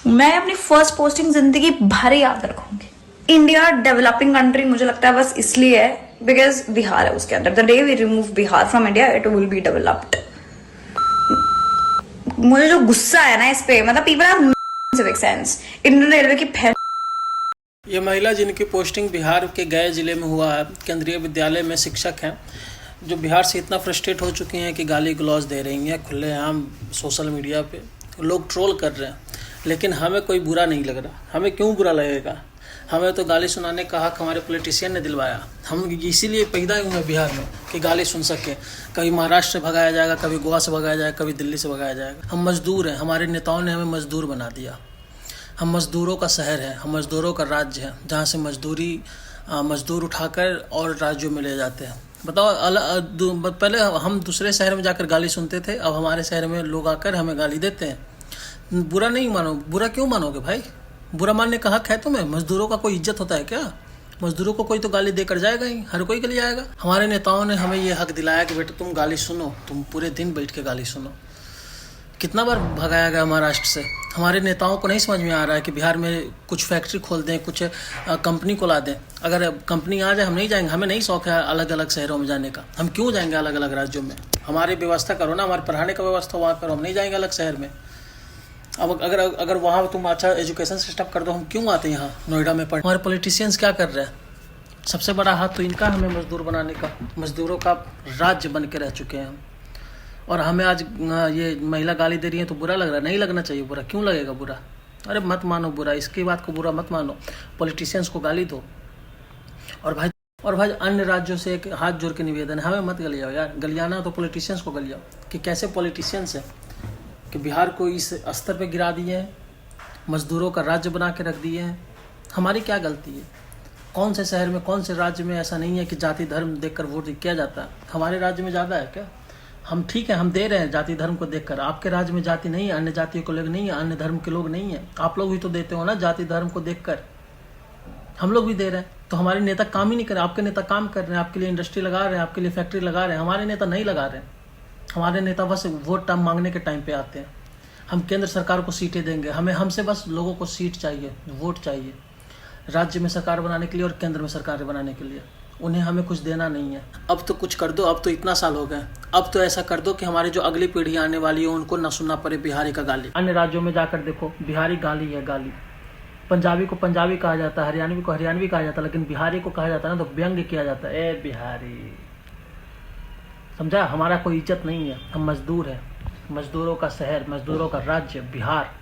मैं अपनी first posting जिंदगी भर याद रखूंगी। इंडिया डेवलपिंग कंट्री मुझे लगता है बस इसलिए है बिकॉज बिहार है उसके अंदर। The day we remove Bihar from India it will be developed. मुझे जो गुस्सा है ना इस पे, मतलब people have civic sense. Indian railway की फैल ये महिला जिनकी पोस्टिंग बिहार के गया जिले में हुआ है, केंद्रीय विद्यालय में शिक्षक हैं, जो बिहार से इतना फ्रस्ट्रेट हो चुकी हैं कि गाली गलौज दे रही हैं खुलेआम सोशल मीडिया पे। लोग ट्रोल कर रहे हैं, लेकिन हमें कोई बुरा नहीं लग रहा। हमें क्यों बुरा लगेगा? हमें तो गाली सुनाने का हक हमारे पॉलिटिशियन ने दिलवाया। हम इसीलिए पैदा हुए हैं बिहार में कि गाली सुन सके। कभी महाराष्ट्र से भगाया जाएगा, कभी गोवा से भगाया जाएगा, कभी दिल्ली से भगाया जाएगा। हम मजदूर हैं, हमारे नेताओं ने हमें मजदूर बना दिया। हम मज़दूरों का शहर है, हम मज़दूरों का राज्य है, जहाँ से मज़दूर उठाकर और राज्यों में ले जाते हैं। बताओ, पहले हम दूसरे शहर में जाकर गाली सुनते थे, अब हमारे शहर में लोग आकर हमें गाली देते हैं। बुरा नहीं मानो। बुरा क्यों मानोगे भाई? बुरा मानने का हक है तुम्हें? मज़दूरों का कोई इज्जत होता है क्या? मज़दूरों को कोई तो गाली देकर जाएगा ही, हर कोई के लिए आएगा। हमारे नेताओं ने हमें ये हक दिलाया कि बेटा तुम गाली सुनो, तुम पूरे दिन बैठ के गाली सुनो। कितना बार भगाया गया महाराष्ट्र से। हमारे नेताओं को नहीं समझ में आ रहा है कि बिहार में कुछ फैक्ट्री खोल दें, कुछ कंपनी को ला दें। अगर कंपनी आ जाए हम नहीं जाएंगे, हमें नहीं शौक है अलग अलग शहरों में जाने का। हम क्यों जाएंगे अलग अलग राज्यों में? हमारी व्यवस्था करो ना, हमारे पढ़ाने का व्यवस्था वहाँ करो, हम नहीं जाएंगे अलग शहर में। अब अगर वहाँ तुम अच्छा एजुकेशन सिस्टम कर दो, हम क्यों आते हैं यहाँ नोएडा में पढ़? हमारे पॉलिटिशियंस क्या कर रहे हैं? सबसे बड़ा हाथ तो इनका हमें मजदूर बनाने का। मजदूरों का राज्य बन के रह चुके हैं हम। और हमें आज ये महिला गाली दे रही है तो बुरा लग रहा है? नहीं लगना चाहिए बुरा। क्यों लगेगा बुरा? अरे मत मानो बुरा, इसकी बात को बुरा मत मानो। पॉलिटिशियंस को गाली दो। और भाई अन्य राज्यों से एक हाथ जोड़ के निवेदन है, हमें मत गलियाओ यार। गलियाना तो पॉलिटिशियंस को गलियाओ कि कैसे पॉलिटिशियंस है कि बिहार को इस स्तर पे गिरा दिए हैं, मजदूरों का राज्य बना के रख दिए हैं। हमारी क्या गलती है? कौन से शहर में, कौन से राज्य में ऐसा नहीं है कि जाति धर्म देखकर वोट किया जाता है? हमारे राज्य में ज़्यादा है क्या? हम ठीक है, हम दे रहे हैं जाति धर्म को देखकर। आपके राज्य में जाति नहीं है, अन्य जातियों के लोग नहीं है, अन्य धर्म के लोग नहीं है। आप लोग भी तो देते हो ना जाति धर्म को देखकर। हम लोग भी दे रहे हैं। तो हमारे नेता काम ही नहीं कर रहे। आपके नेता काम कर रहे हैं, आपके लिए इंडस्ट्री लगा रहे हैं, आपके लिए फैक्ट्री लगा रहे हैं। हमारे नेता नहीं लगा रहे हैं। हमारे नेता बस वोट टाइम मांगने के टाइम पे आते हैं। हम केंद्र सरकार को सीटें देंगे, हमसे बस लोगों को सीट चाहिए, वोट चाहिए राज्य में सरकार बनाने के लिए और केंद्र में सरकार बनाने के लिए। उन्हें हमें कुछ देना नहीं है। अब तो कुछ कर दो। अब तो इतना साल हो गए, अब तो ऐसा कर दो कि हमारी जो अगली पीढ़ी आने वाली है उनको ना सुनना पड़े बिहारी का गाली। अन्य राज्यों में जाकर देखो, बिहारी गाली है गाली। पंजाबी को पंजाबी कहा जाता है, हरियाणवी को हरियाणवी कहा जाता है, लेकिन बिहारी को कहा जाता है ना तो व्यंग्य किया जाता है, ए बिहारी। समझा? हमारा कोई इज्जत नहीं है। हम मजदूर हैं, मजदूरों का शहर, मजदूरों का राज्य बिहार।